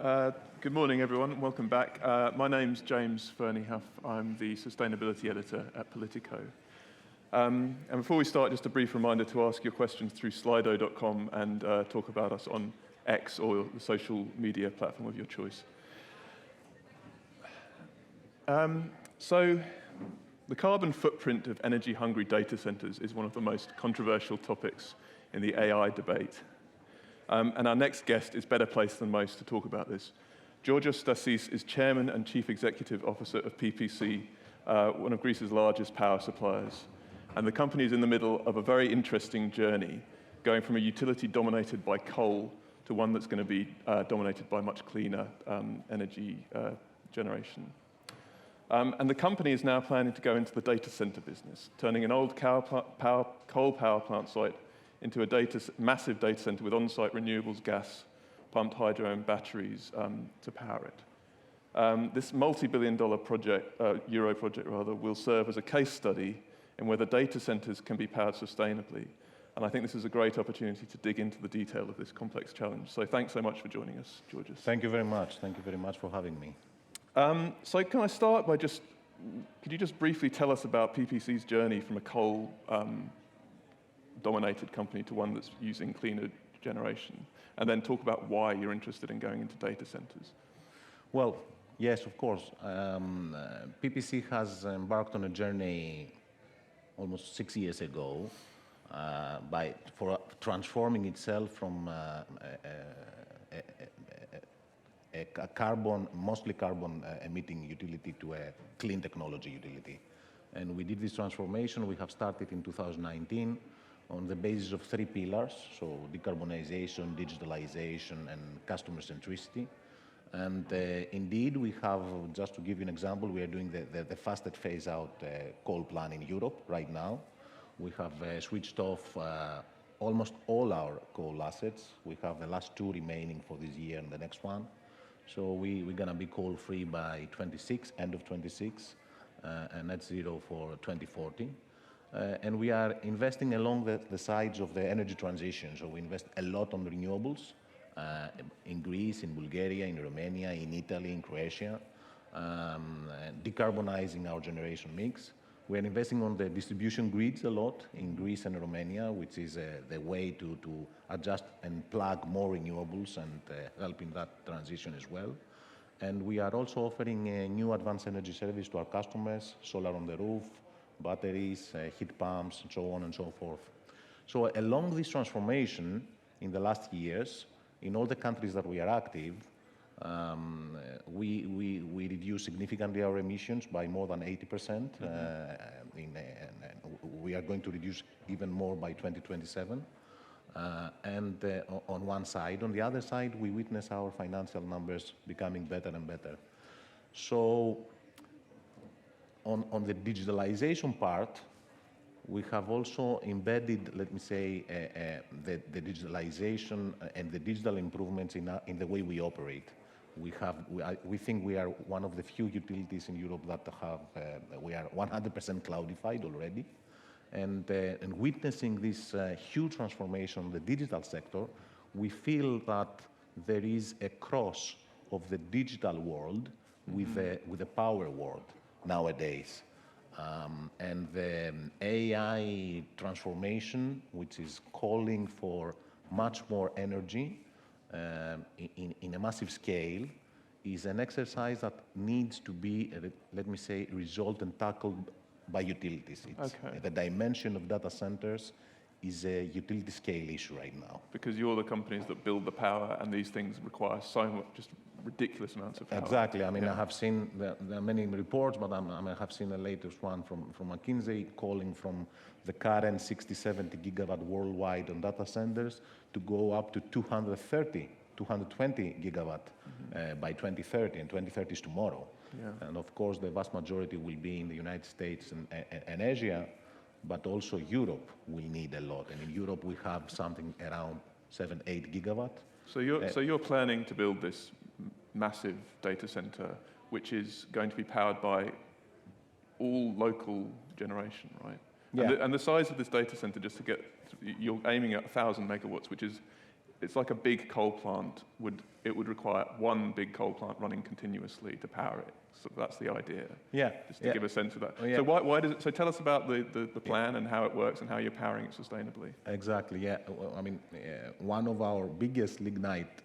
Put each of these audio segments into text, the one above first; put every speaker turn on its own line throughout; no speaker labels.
Good morning, everyone. Welcome back. My name's James Fernie-Huff. I'm the sustainability editor at Politico. And before we start, just a brief reminder to ask your questions through slido.com and talk about us on X or the social media platform of your choice. So the carbon footprint of energy-hungry data centers is one of the most controversial topics in the AI debate. And our next guest is better placed than most to talk about this. Georgios Stassis is Chairman and Chief Executive Officer of PPC, one of Greece's largest power suppliers. And the company is in the middle of a very interesting journey, going from a utility dominated by coal to one that's going to be dominated by much cleaner energy generation. And the company is now planning to go into the data center business, turning an old coal power plant site into a massive data center with on-site renewables, gas, pumped hydro, and batteries to power it. This multi-billion-dollar project, euro project rather, will serve as a case study in whether data centers can be powered sustainably. And I think this is a great opportunity to dig into the detail of this complex challenge. So thanks so much for joining us, Georgios.
Thank you very much. Thank you very much for having me.
So can I start by could you just briefly tell us about PPC's journey from a coal dominated company to one that's using cleaner generation, and then talk about why you're interested in going into data centers?
Well, yes, of course. PPC has embarked on a journey almost 6 years ago for transforming itself from a mostly carbon emitting utility to a clean technology utility. And we did this transformation. We have started in 2019 on the basis of 3 pillars, so decarbonization, digitalization, and customer centricity. And indeed, we have, just to give you an example, we are doing the fastest phase-out coal plan in Europe right now. We have switched off almost all our coal assets. We have the last 2 remaining for this year and the next one. So we're going to be coal-free by 26, end of 26, and net zero for 2040. And we are investing along the sides of the energy transition. So we invest a lot on renewables in Greece, in Bulgaria, in Romania, in Italy, in Croatia, decarbonizing our generation mix. We are investing on the distribution grids a lot in Greece and Romania, which is the way to adjust and plug more renewables and help in that transition as well. And we are also offering a new advanced energy service to our customers, solar on the roof, batteries, heat pumps, and so on and so forth. So along this transformation in the last years, in all the countries that we are active, we reduce significantly our emissions by more than 80%. We are going to reduce even more by 2027. On one side. On the other side, we witness our financial numbers becoming better and better. So on the digitalization part, we have also embedded, let me say, the digitalization and the digital improvements in the way we operate. We think we are one of the few utilities in Europe that we are 100% cloudified already. And witnessing this huge transformation in the digital sector, we feel that there is a cross of the digital world with the power world nowadays. And the AI transformation, which is calling for much more energy in a massive scale, is an exercise that needs to be, let me say, resolved and tackled by utilities. The dimension of data centers is a utility scale issue right now.
Because you're the companies that build the power, and these things require so much, just ridiculous amounts of power.
Exactly. I mean, I have seen, there are many reports, but I have seen the latest one from McKinsey calling from the current 60, 70 gigawatt worldwide on data centers to go up to 220 gigawatt by 2030, and 2030 is tomorrow. Yeah. And of course, the vast majority will be in the United States and Asia, but also Europe will need a lot. And in Europe, we have something around 7, 8 gigawatt.
So you're planning to build this massive data center, which is going to be powered by all local generation, right?
Yeah.
And the size of this data center, just to get, you're aiming at 1,000 megawatts, which is it's like a big coal plant. It would require one big coal plant running continuously to power it. So that's the idea.
Yeah.
Just to give a sense of that.
Oh, yeah.
So why does it? So tell us about the plan and how it works and how you're powering it sustainably.
Exactly. Yeah. Well, I mean, one of our biggest lignite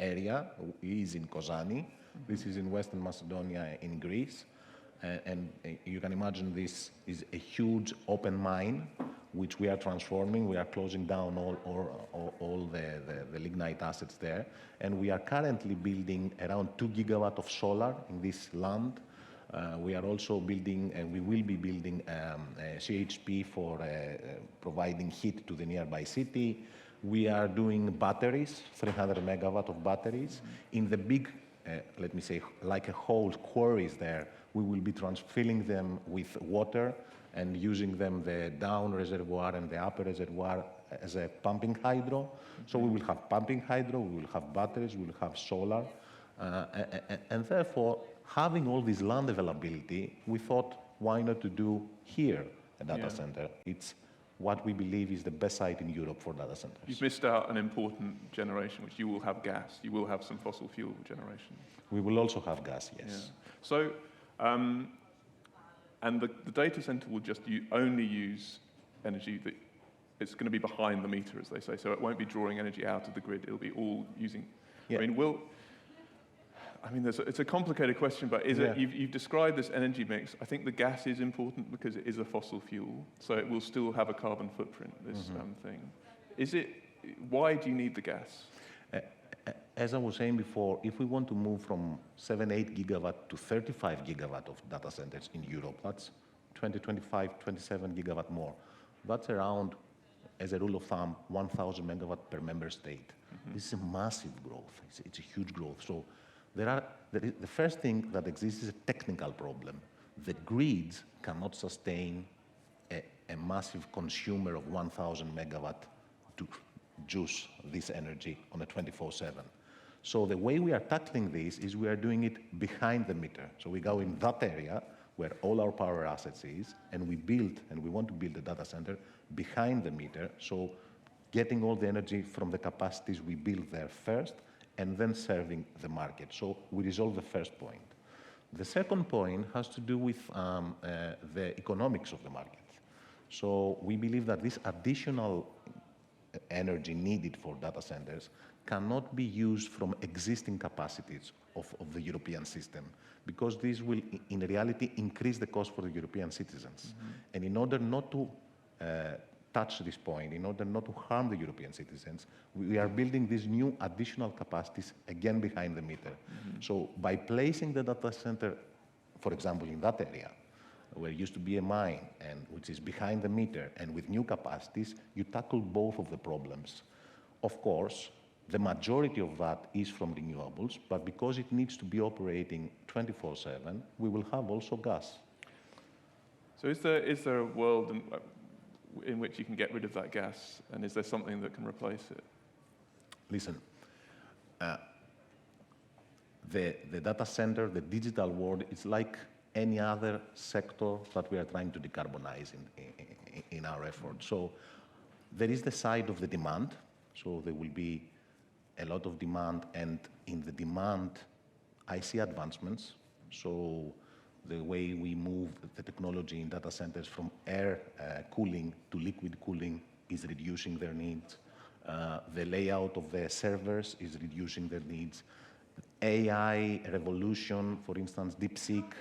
area is in Kozani. This is in Western Macedonia in Greece. And you can imagine this is a huge open mine, which we are transforming. We are closing down all the lignite assets there. And we are currently building around 2 gigawatts of solar in this land. We are also building, and we will be building CHP for providing heat to the nearby city. We are doing batteries, 300 megawatt of batteries. In the big, let me say, like a whole quarries there, we will be filling them with water and using them, the down reservoir and the upper reservoir, as a pumping hydro. So we will have pumping hydro, we will have batteries, we will have solar. And therefore, having all this land availability, we thought, why not to do here a data center? It's what we believe is the best site in Europe for data centers.
You've missed out an important generation, which you will have gas. You will have some fossil fuel generation.
We will also have gas, yes.
Yeah. So, and the data center will just only use energy that it's going to be behind the meter, as they say. So it won't be drawing energy out of the grid. It'll be all using. Yeah. It's a complicated question, but is it? You've described this energy mix. I think the gas is important because it is a fossil fuel, so it will still have a carbon footprint. This thing. Is it? Why do you need the gas?
As I was saying before, if we want to move from 7-8 gigawatt to 35 gigawatt of data centers in Europe, that's 20, 25, 27 gigawatt more. That's around, as a rule of thumb, 1,000 megawatt per member state. This is a massive growth. It's a huge growth. So the first thing that exists is a technical problem. The grids cannot sustain a massive consumer of 1,000 megawatt to juice this energy on a 24/7. So the way we are tackling this is we are doing it behind the meter. So we go in that area where all our power assets is, and we want to build a data center behind the meter, so getting all the energy from the capacities we build there first, and then serving the market. So we resolve the first point. The second point has to do with the economics of the market. So we believe that this additional energy needed for data centers cannot be used from existing capacities of the European system, because this will, in reality, increase the cost for the European citizens. And in order not to touch this point, in order not to harm the European citizens, we are building these new additional capacities again behind the meter. So by placing the data center, for example, in that area, where used to be a mine, and which is behind the meter, and with new capacities, you tackle both of the problems. Of course, the majority of that is from renewables, but because it needs to be operating 24/7, we will have also gas.
So is there a world in which you can get rid of that gas, and is there something that can replace it?
Listen, the data center, the digital world, it's like any other sector that we are trying to decarbonize in our effort. So there is the side of the demand. So there will be a lot of demand, and in the demand, I see advancements. So the way we move the technology in data centers from air cooling to liquid cooling is reducing their needs. The layout of the servers is reducing their needs. AI revolution, for instance, DeepSeek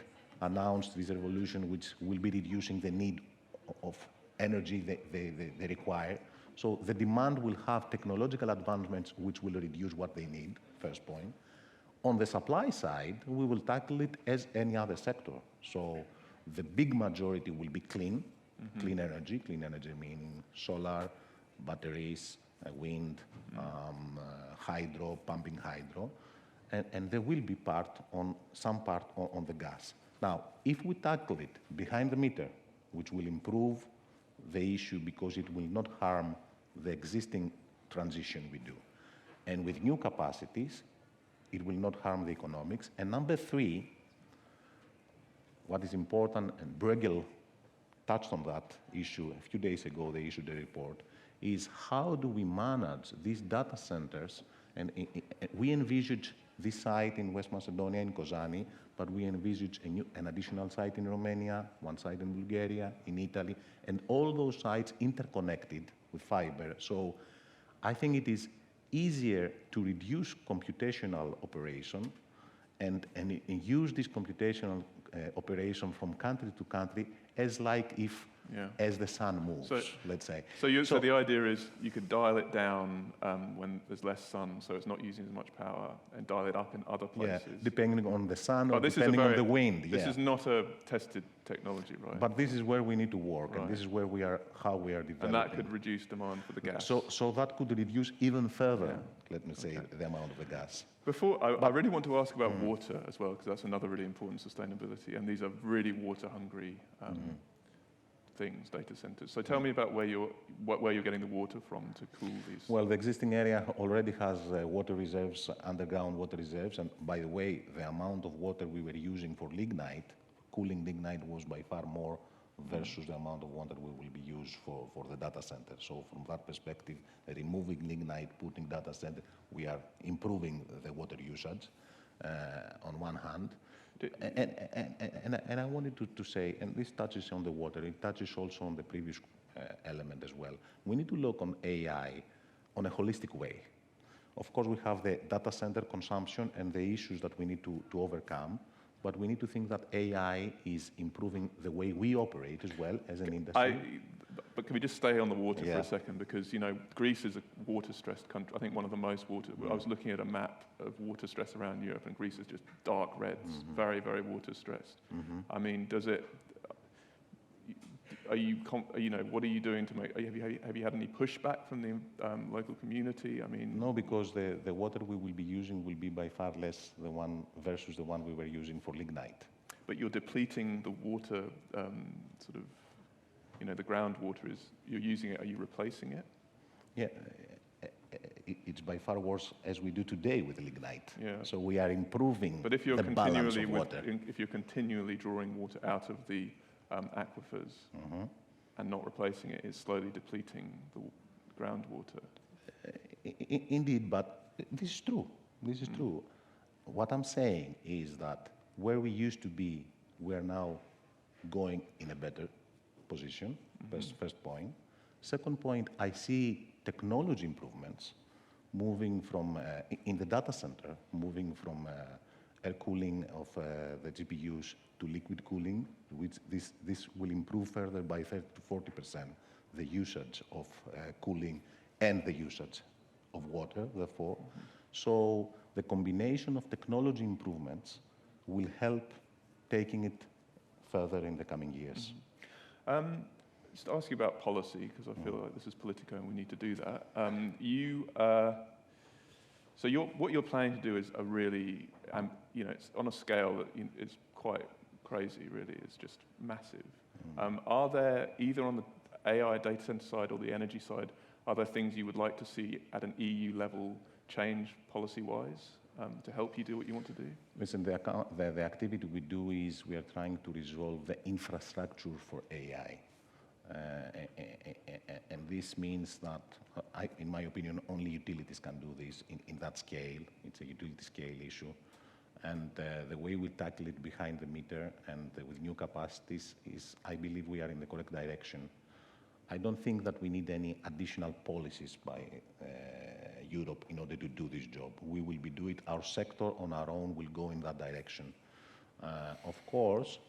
announced this revolution, which will be reducing the need of energy they require. So the demand will have technological advancements which will reduce what they need, first point. On the supply side, we will tackle it as any other sector. So the big majority will be clean energy meaning solar, batteries, wind, hydro, pumping hydro, and there will be some part on the gas. Now, if we tackle it behind the meter, which will improve the issue because it will not harm the existing transition we do, and with new capacities, it will not harm the economics. And number three, what is important, and Bruegel touched on that issue a few days ago, they issued a report, is how do we manage these data centers? And we envisage this site in West Macedonia, in Kozani, but we envisage an additional site in Romania, one site in Bulgaria, in Italy, and all those sites interconnected with fiber. So I think it is easier to reduce computational operation and use this computational operation from country to country as like if as the sun moves, let's say.
So the idea is you could dial it down when there's less sun, so it's not using as much power, and dial it up in other places.
Yeah, depending on the sun or depending on the wind.
This is not a tested technology, right?
But this is where we need to work, and this is where how we are developing.
And that could reduce demand for the gas.
So that could reduce even further, let me say, the amount of the gas.
Before, I really want to ask about water as well, because that's another really important sustainability, and these are really water-hungry things, data centers. So tell me about where you're getting the water from to cool these.
Well, the existing area already has water reserves, underground water reserves, and by the way, the amount of water we were using for lignite, cooling lignite, was by far more versus the amount of water we will be used for the data center. So from that perspective, removing lignite, putting data center, we are improving the water usage on one hand. And I wanted to say, and this touches on the water, it touches also on the previous element as well. We need to look on AI on a holistic way. Of course, we have the data center consumption and the issues that we need to overcome, but we need to think that AI is improving the way we operate as well as an industry.
But can we just stay on the water for a second? Because, you know, Greece is a water-stressed country. I think one of the most water... I was looking at a map of water stress around Europe, and Greece is just dark reds, very, very water-stressed. I mean, does it... what are you doing to make... Have you had any pushback from the local community? I mean...
No, because the water we will be using will be by far less the one versus the one we were using for lignite.
But you're depleting the water sort of... You know, the groundwater is, you're using it, are you replacing it?
Yeah, it's by far worse as we do today with lignite.
Yeah.
So we are improving
but if you're
the balance of water.
If you're continually drawing water out of the aquifers and not replacing it, it's slowly depleting the groundwater.
Indeed, but this is true. This is true. What I'm saying is that where we used to be, we are now going in a better position, first point. Second point, I see technology improvements moving from, in the data center, moving from air cooling of the GPUs to liquid cooling, which this will improve further by 30 to 40% the usage of cooling and the usage of water, therefore. So the combination of technology improvements will help taking it further in the coming years.
Just to ask you about policy, because I feel like this is Politico and we need to do that. What you're planning to do is a really, it's on a scale that is quite crazy, really. It's just massive. Are there, either on the AI data center side or the energy side, are there things you would like to see at an EU level change policy-wise to help you do what you want to do?
Listen, the activity we do is we are trying to resolve the infrastructure for AI. And this means that, in my opinion, only utilities can do this in that scale. It's a utility scale issue. And the way we tackle it behind the meter and with new capacities is, I believe we are in the correct direction. I don't think that we need any additional policies by Europe in order to do this job. We will be doing it. Our sector on our own will go in that direction. Of course,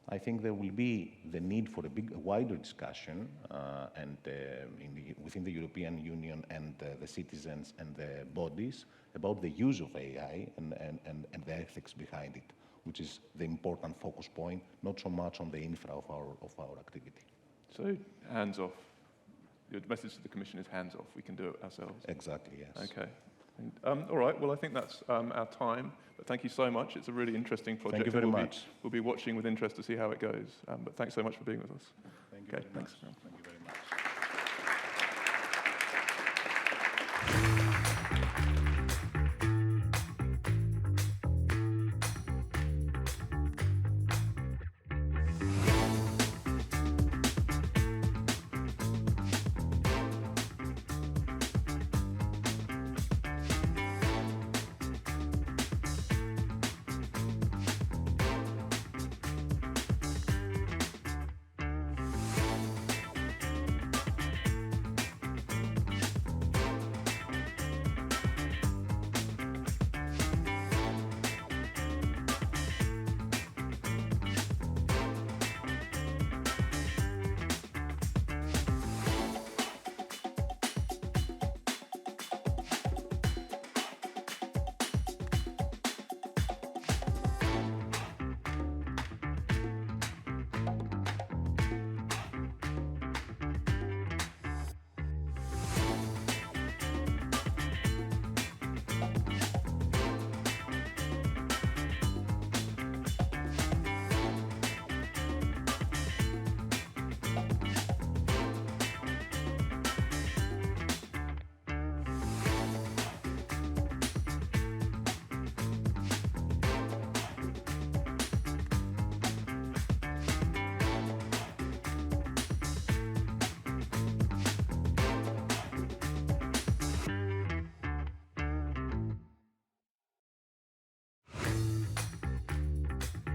I think there will be the need for a wider discussion within the European Union and the citizens and the bodies about the use of AI and the ethics behind it, which is the important focus point, not so much on the infra of our activity.
So, hands off. Your message to the Commission is hands off. We can do it ourselves.
Exactly, yes.
Okay. All right. Well, I think that's our time. But thank you so much. It's a really interesting project.
Thank you very much.
We'll be watching with interest to see how it goes. But thanks so much for being with us.
Thank you very much.
Thanks.
Thank you very much.